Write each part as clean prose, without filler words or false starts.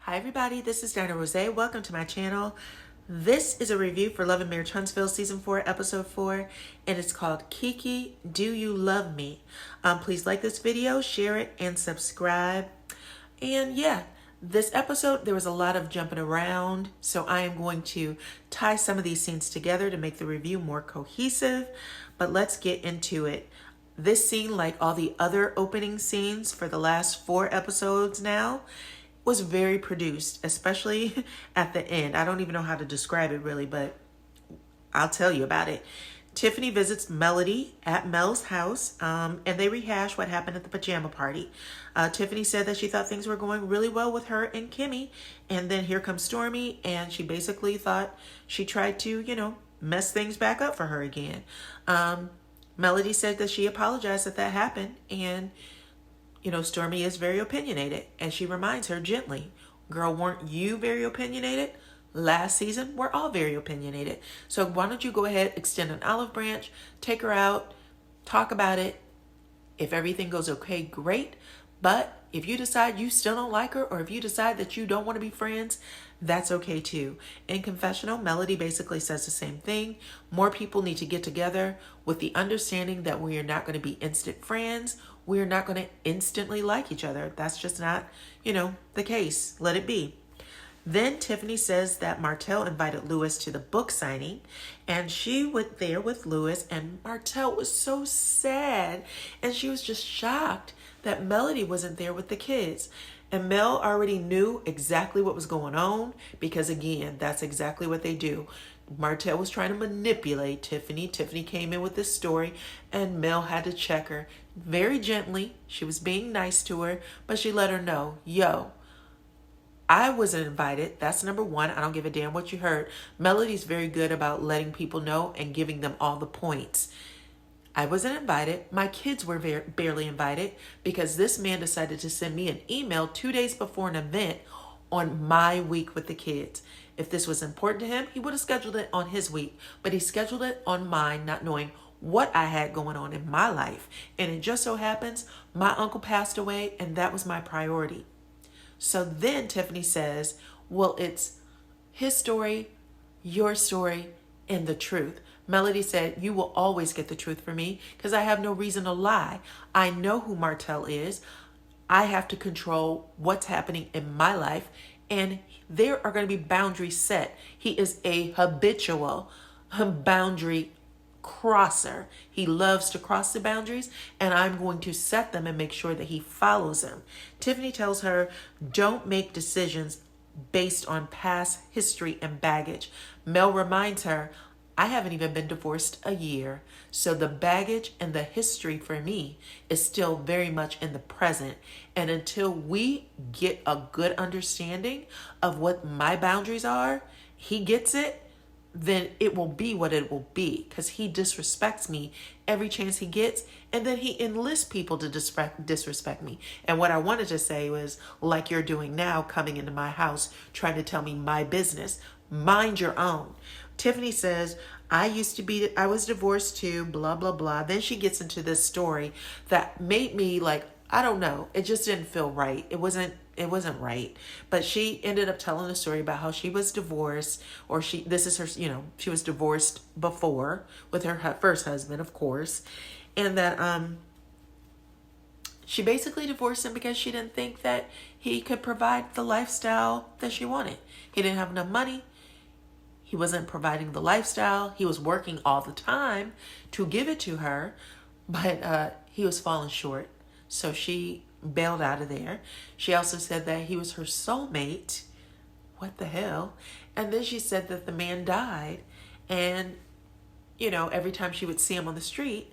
Hi everybody, this is Dinah Rose. Welcome to my channel. This is a review for Love and Marriage Huntsville Season 4, Episode 4, and it's called KeKe, Do You Love Me? Please like this video, share it, and subscribe. And yeah, this episode, there was a lot of jumping around, so I am going to tie some of these scenes together to make the review more cohesive, but let's get into it. This scene, like all the other opening scenes for the last 4 episodes now, was very produced, especially at the end. I don't even know how to describe it really, but I'll tell you about it. Tiffany visits Melody at Mel's house, and they rehash what happened at the pajama party. Tiffany said that she thought things were going really well with her and Kimmy, and then here comes Stormy, and she basically thought she tried to, mess things back up for her again. Melody said that she apologized that happened, and Stormy is very opinionated, and she reminds her gently, girl, weren't you very opinionated? Last season, we're all very opinionated. So why don't you go ahead, extend an olive branch, take her out, talk about it. If everything goes okay, great. But if you decide you still don't like her, or if you decide that you don't want to be friends, that's okay too. In confessional, Melody basically says the same thing. More people need to get together with the understanding that we are not going to be instant friends. We are not going to instantly like each other. That's just not, the case. Let it be. Then Tiffany says that Martell invited Lewis to the book signing, and she went there with Lewis, and Martell was so sad, and she was just shocked that Melody wasn't there with the kids. And Mel already knew exactly what was going on because, again, that's exactly what they do. Martell was trying to manipulate Tiffany. Tiffany came in with this story, and Mel had to check her very gently. She was being nice to her, but she let her know, yo, I wasn't invited. That's number one. I don't give a damn what you heard. Melody's very good about letting people know and giving them all the points. I wasn't invited. My kids were barely invited because this man decided to send me an email 2 days before an event on my week with the kids. If this was important to him, he would have scheduled it on his week, but he scheduled it on mine, not knowing what I had going on in my life. And it just so happens my uncle passed away, and that was my priority. So then Tiffany says, well, it's his story, your story, and the truth. Melody said, you will always get the truth from me because I have no reason to lie. I know who Martell is. I have to control what's happening in my life, and there are going to be boundaries set. He is a habitual boundary crosser. He loves to cross the boundaries, and I'm going to set them and make sure that he follows them. Tiffany tells her, don't make decisions based on past history and baggage. Mel reminds her, I haven't even been divorced a year, so the baggage and the history for me is still very much in the present. And until we get a good understanding of what my boundaries are, he gets it, then it will be what it will be, because he disrespects me every chance he gets, and then he enlists people to disrespect me. And what I wanted to say was, like you're doing now, coming into my house, trying to tell me my business. Mind your own. Tiffany says, I was divorced too, blah, blah, blah. Then she gets into this story that made me I don't know. It just didn't feel right. It wasn't right. But she ended up telling a story about how she was divorced, or she was divorced before with her first husband, of course. And that she basically divorced him because she didn't think that he could provide the lifestyle that she wanted. He didn't have enough money. He wasn't providing the lifestyle. He was working all the time to give it to her, but he was falling short. So she bailed out of there. She also said that he was her soulmate. What the hell? And then she said that the man died, and every time she would see him on the street,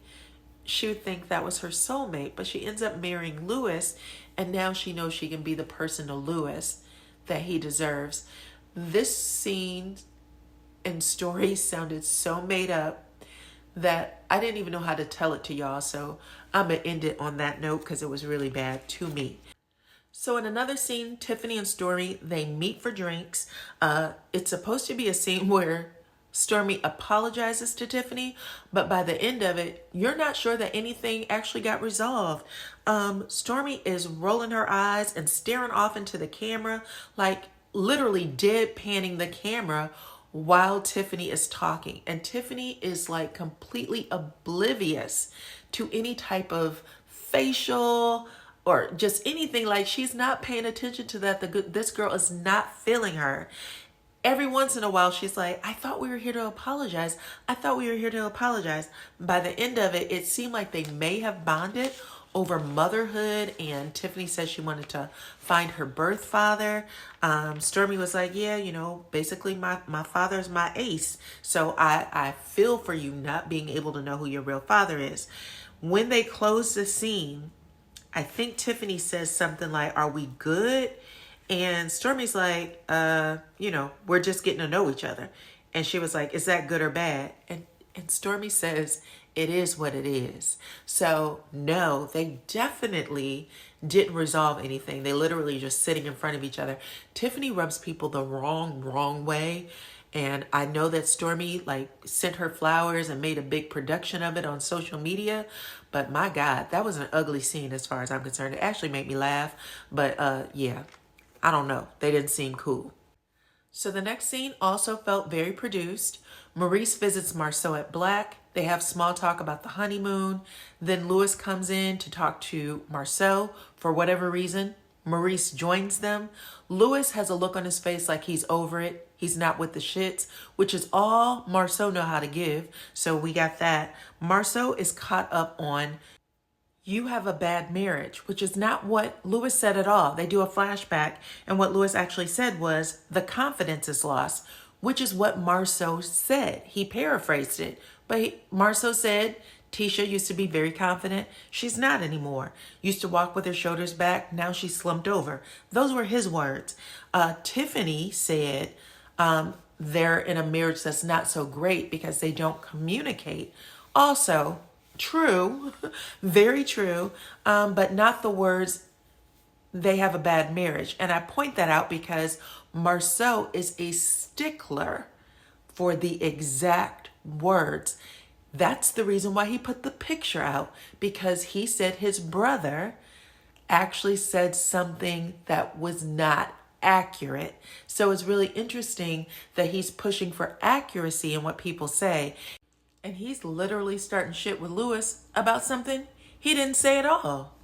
she would think that was her soulmate. But she ends up marrying Lewis, and now she knows she can be the person to Lewis that he deserves. This scene and story sounded so made up that I didn't even know how to tell it to y'all. So I'm going to end it on that note because it was really bad to me. So in another scene, Tiffany and Stormy, they meet for drinks. It's supposed to be a scene where Stormi apologizes to Tiffany, but by the end of it, you're not sure that anything actually got resolved. Stormi is rolling her eyes and staring off into the camera, like literally deadpanning the camera while Tiffany is talking. And Tiffany is like completely oblivious to any type of facial or just anything. Like, she's not paying attention to that. This girl is not feeling her. Every once in a while, she's like, I thought we were here to apologize. I thought we were here to apologize. By the end of it, it seemed like they may have bonded over motherhood, and Tiffany said she wanted to find her birth father. Stormi was like, yeah, you know, basically my father's my ace. So I feel for you not being able to know who your real father is. When they close the scene, I think Tiffany says something like, are we good? And Stormi's like, you know, we're just getting to know each other. And she was like, is that good or bad? And Stormi says, it is what it is. So no, they definitely didn't resolve anything. They literally just sitting in front of each other. Tiffany rubs people the wrong way. And I know that Stormi like sent her flowers and made a big production of it on social media. But my God, that was an ugly scene as far as I'm concerned. It actually made me laugh. But yeah, I don't know. They didn't seem cool. So the next scene also felt very produced. Maurice visits Marsau at Black. They have small talk about the honeymoon. Then Lewis comes in to talk to Marsau for whatever reason. Maurice joins them. Lewis has a look on his face like he's over it. He's not with the shits, which is all Marsau know how to give. So we got that. Marsau is caught up on, you have a bad marriage, which is not what Lewis said at all. They do a flashback, and what Lewis actually said was, the confidence is lost, which is what Marsau said. He paraphrased it, but Marsau said, Tisha used to be very confident. She's not anymore. Used to walk with her shoulders back. Now she's slumped over. Those were his words. Tiffany said they're in a marriage that's not so great because they don't communicate. Also, true, very true, but not the words, they have a bad marriage. And I point that out because Marsau is a stickler for the exact words. That's the reason why he put the picture out, because he said his brother actually said something that was not accurate. So it's really interesting that he's pushing for accuracy in what people say. And he's literally starting shit with Lewis about something he didn't say at all.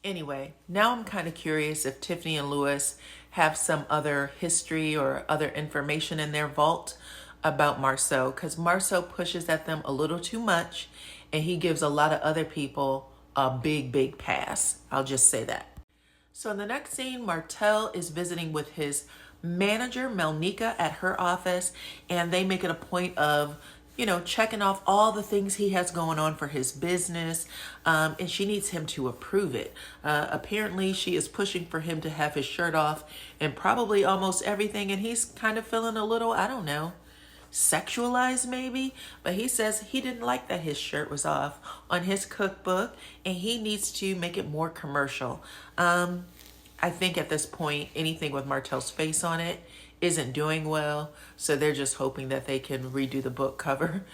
Anyway, now I'm kind of curious if Tiffany and Lewis have some other history or other information in their vault about Marsau, because Marsau pushes at them a little too much, and he gives a lot of other people a big pass. I'll just say that. So in the next scene, Martell is visiting with his manager, Melnica, at her office, and they make it a point of, you know, checking off all the things he has going on for his business, and she needs him to approve it. Apparently, she is pushing for him to have his shirt off and probably almost everything, and he's kind of feeling a little, I don't know, sexualized maybe, but he says he didn't like that his shirt was off on his cookbook, and he needs to make it more commercial. I think at this point, anything with Martell's face on it isn't doing well, so they're just hoping that they can redo the book cover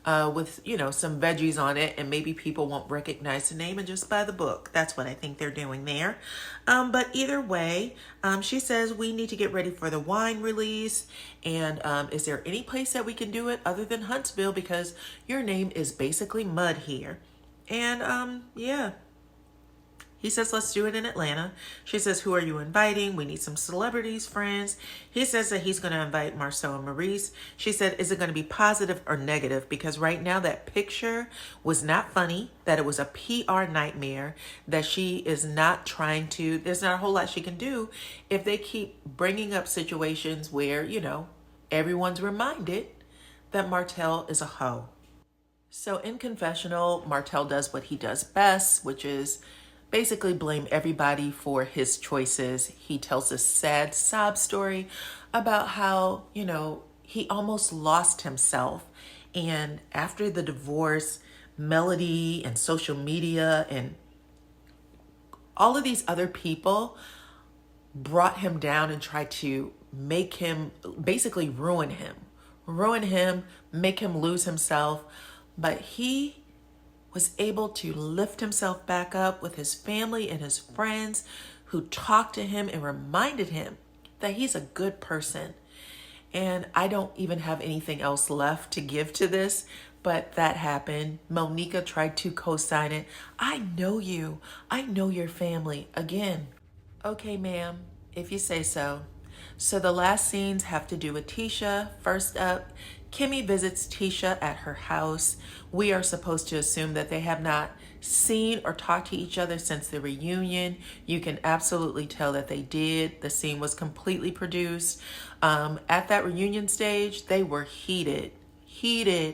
with, you know, some veggies on it, and maybe people won't recognize the name and just buy the book. That's what I think they're doing there. But either way, she says we need to get ready for the wine release, and is there any place that we can do it other than Huntsville, because your name is basically mud here. And yeah. He says, let's do it in Atlanta. She says, who are you inviting? We need some celebrities, friends. He says that he's going to invite Marsau and Maurice. She said, is it going to be positive or negative? Because right now that picture was not funny, that it was a PR nightmare, that she is not trying to, there's not a whole lot she can do if they keep bringing up situations where, you know, everyone's reminded that Martell is a hoe. So in confessional, Martell does what he does best, which is basically blame everybody for his choices. He tells a sad sob story about how, you know, he almost lost himself. And after the divorce, Melody and social media and all of these other people brought him down and tried to make him, basically ruin him, ruin him, make him lose himself. But he was able to lift himself back up with his family and his friends who talked to him and reminded him that he's a good person. And I don't even have anything else left to give to this, but that happened. Melnica tried to co-sign it. I know you. I know your family. Again, okay, ma'am, if you say so. So the last scenes have to do with Tisha. First up, Kimmy visits Tisha at her house. We are supposed to assume that they have not seen or talked to each other since the reunion. You can absolutely tell that they did. The scene was completely produced. At that reunion stage, they were heated,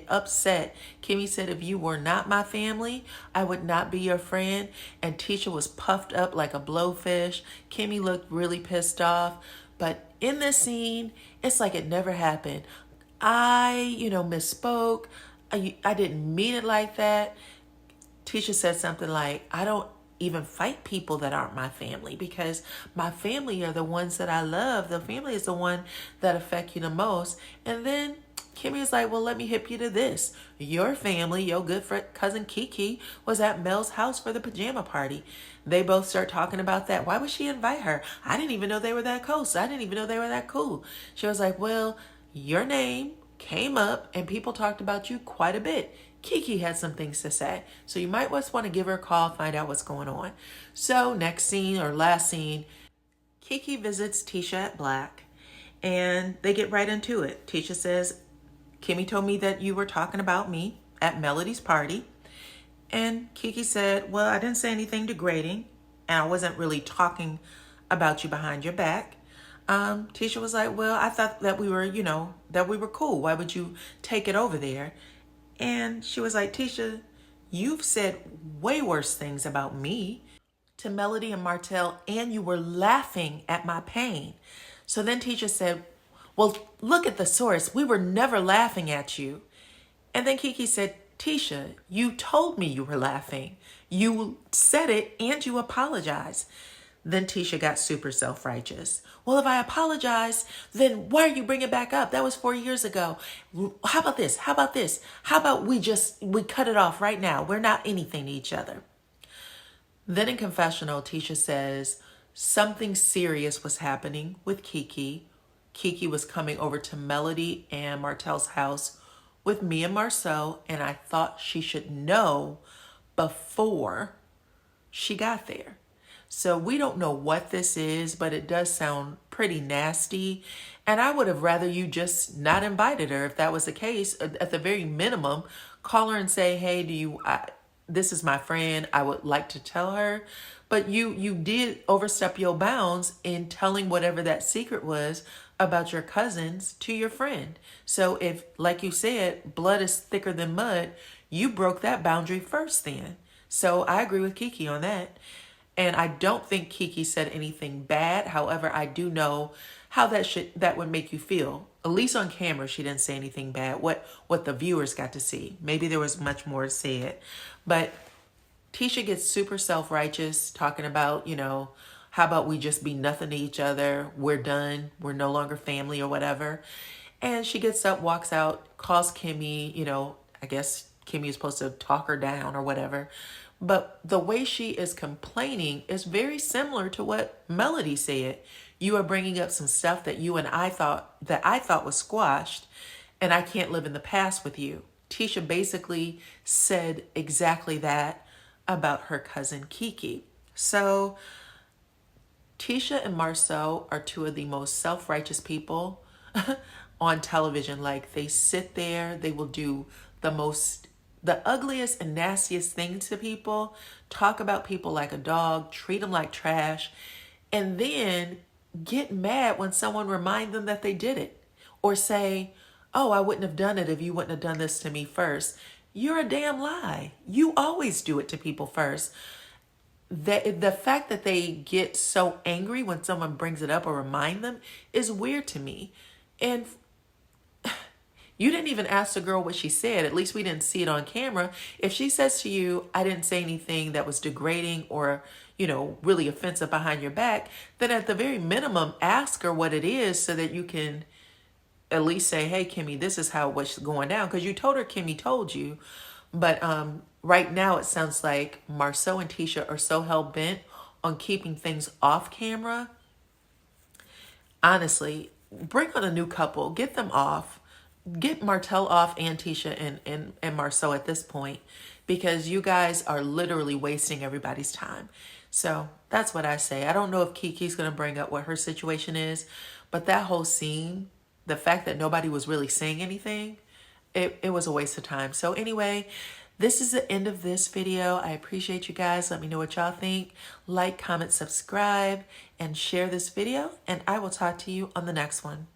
upset. Kimmy said, if you were not my family, I would not be your friend. And Tisha was puffed up like a blowfish. Kimmy looked really pissed off. But in this scene, it's like it never happened. I misspoke. I didn't mean it like that. Tisha said something like, I don't even fight people that aren't my family because my family are the ones that I love. The family is the one that affect you the most. And then Kimmy was like, well, let me hip you to this. Your family, your good friend, cousin KeKe, was at Mel's house for the pajama party. They both start talking about that. Why would she invite her? I didn't even know they were that close. I didn't even know they were that cool. She was like, well, your name came up and people talked about you quite a bit. KeKe had some things to say. So you might just want to give her a call, find out what's going on. So next scene or last scene, KeKe visits Tisha at Black and they get right into it. Tisha says, Kimmy told me that you were talking about me at Melody's party. And KeKe said, well, I didn't say anything degrading. And I wasn't really talking about you behind your back. Tisha was like, well, I thought that we were, that we were cool. Why would you take it over there? And she was like, Tisha, you've said way worse things about me to Melody and Martell, and you were laughing at my pain. So then Tisha said, well, look at the source. We were never laughing at you. And then KeKe said, Tisha, you told me you were laughing. You said it and you apologized. Then Tisha got super self-righteous. Well, if I apologize, then why are you bringing it back up? That was 4 years ago. How about this? How about this? How about we cut it off right now? We're not anything to each other. Then in confessional, Tisha says something serious was happening with KeKe. KeKe was coming over to Melody and Martell's house with me and Marsau, and I thought she should know before she got there. So we don't know what this is, but it does sound pretty nasty. And I would have rather you just not invited her if that was the case. At the very minimum, call her and say, hey, this is my friend. I would like to tell her. But you did overstep your bounds in telling whatever that secret was about your cousins to your friend. So if, like you said, blood is thicker than mud, you broke that boundary first then. So I agree with KeKe on that. And I don't think KeKe said anything bad. However, I do know how that would make you feel. At least on camera, she didn't say anything bad. What the viewers got to see. Maybe there was much more to say it. But Tisha gets super self-righteous, talking about, how about we just be nothing to each other? We're done. We're no longer family or whatever. And she gets up, walks out, calls Kimmy, I guess Kimmy is supposed to talk her down or whatever. But the way she is complaining is very similar to what Melody said. You are bringing up some stuff that I thought was squashed, and I can't live in the past with you. Tisha basically said exactly that about her cousin KeKe. So Tisha and Marsau are two of the most self-righteous people on television. Like, they sit there, they will do the ugliest and nastiest things to people, talk about people like a dog, treat them like trash, and then get mad when someone reminds them that they did it. Or say, oh, I wouldn't have done it if you wouldn't have done this to me first. You're a damn lie. You always do it to people first. The fact that they get so angry when someone brings it up or remind them is weird to me. And you didn't even ask the girl what she said. At least we didn't see it on camera. If she says to you, I didn't say anything that was degrading or, really offensive behind your back, then at the very minimum, ask her what it is so that you can at least say, hey, Kimmy, this is how what's going down. Because you told her Kimmy told you. But right now it sounds like Marsau and Tisha are so hell-bent on keeping things off camera. Honestly, bring on a new couple. Get them off. Get Martell off and Tisha and Marsau at this point. Because you guys are literally wasting everybody's time. So that's what I say. I don't know if KeKe's going to bring up what her situation is. But that whole scene, the fact that nobody was really saying anything, it was a waste of time. So anyway, this is the end of this video. I appreciate you guys. Let me know what y'all think. Like, comment, subscribe, and share this video. And I will talk to you on the next one.